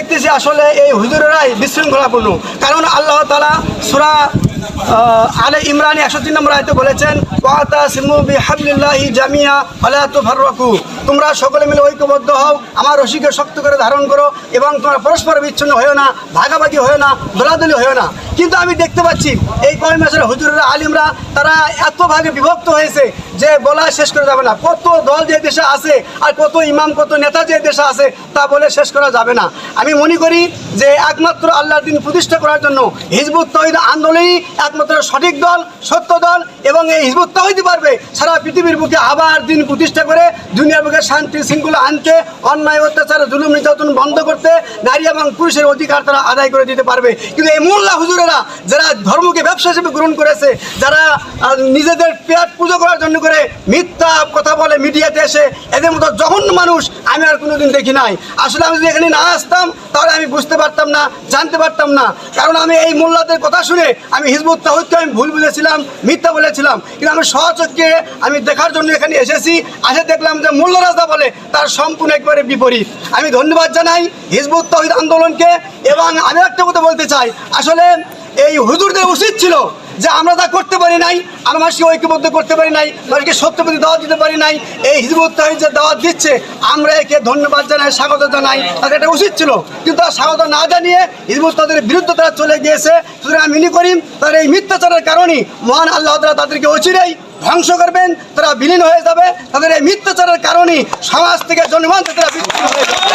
দেখতেছি আসলে এই হুজুরেরাই বিশৃঙ্খলাপূর্ণ। কারণ আল্লাহ তাআলা সূরা আলে ইমরান 103 নম্বর আয়াতে বলেছেন, ওয়াতাসিমু বিহাবলিল্লাহি জামিয়া ওয়ালা তুফাররাকু, তোমরা সকলে মিলে ঐক্যবদ্ধ হও, আমার রশিকে শক্ত করে ধারণ করো এবং তোমরা পরস্পর বিচ্ছিন্ন হয়েও না, ভাগাভাগি হয়েও না, দলাদলি হয়েও না। কিন্তু আমি দেখতে পাচ্ছি এই কয় মাসের হুজুরেরা, আলিমরা, তারা এত ভাগে বিভক্ত হয়েছে যে বলা শেষ করা যাবে না। কত দল যে দেশে আছে আর কত ইমাম, কত নেতা যে দেশে আছে তা বলে শেষ করা যাবে না। আমি মনে করি যে একমাত্র আল্লাহর দিন প্রতিষ্ঠা করার জন্য হিজবুত তাওহীদ আন্দোলনই একমাত্র সঠিক দল, সত্য দল, এবং এই হিজবুত তাওহীদ পারবে সারা পৃথিবীর বুকে আবার দিন প্রতিষ্ঠা করে দুনিয়ার বুকে শান্তি শৃঙ্খলা আনতে, অন্যায় অত্যাচার জুলুম নির্যাতন বন্ধ করতে, নারী এবং পুরুষের অধিকার তারা আদায় করে দিতে পারবে। কিন্তু এই মোল্লা হুজুরেরা যারা ধর্মকে ব্যবসা হিসেবে গ্রহণ করেছে, যারা নিজেদের পেট পুজো করার জন্য করে মিথ্যা কথা বলে মিডিয়াতে এসে, এদের মতো জঘন্য মানুষ আমি আর কোনোদিন দেখি নাই। আসলে আমি যদি এখানে না আসতাম তাহলে আমি বুঝতে পারতাম না, জানতে পারতাম না। কারণ আমি এই মোল্লাদের কথা শুনে আমি হিজবুত তাওহীদকে আমি ভুল বলেছিলাম, মিথ্যা বলেছিলাম। কিন্তু আমি সচক্ষে আমি দেখার জন্য এখানে এসেছি, আসে দেখলাম যে মোল্লারা যা বলে তার সম্পূর্ণ একবারে বিপরীত। আমি ধন্যবাদ জানাই হিজবুত তাওহীদ আন্দোলনকে। এবং আমি একটা কথা বলতে চাই, আসলে এই হুজুরদের উচিত ছিল যে আমরা তা করতে পারি নাই, আমরা মানুষকে ঐক্যবদ্ধ করতে পারি নাই, মানুষকে সত্যপতি দাওয়াত দিতে পারি নাই। এই হিজবুত তাওহীদ যে দাওয়াত দিচ্ছে আমরা একে ধন্যবাদ জানাই, স্বাগত জানাই, তাদের এটা উচিত ছিল। কিন্তু তারা স্বাগত না জানিয়ে হিজবুত তাওহীদের বিরুদ্ধে তারা চলে গিয়েছে। সুতরাং আমি মনে করি তার এই মিথ্যাচারের কারণেই মহান আল্লাহ তাআলা তাদেরকে অচিরেই ধ্বংস করবেন, তারা বিলীন হয়ে যাবে। তাদের এই মিথ্যাচারের কারণেই সমাজ থেকে জনগণ থেকে তারা বিচ্ছিন্ন হয়ে যাবে।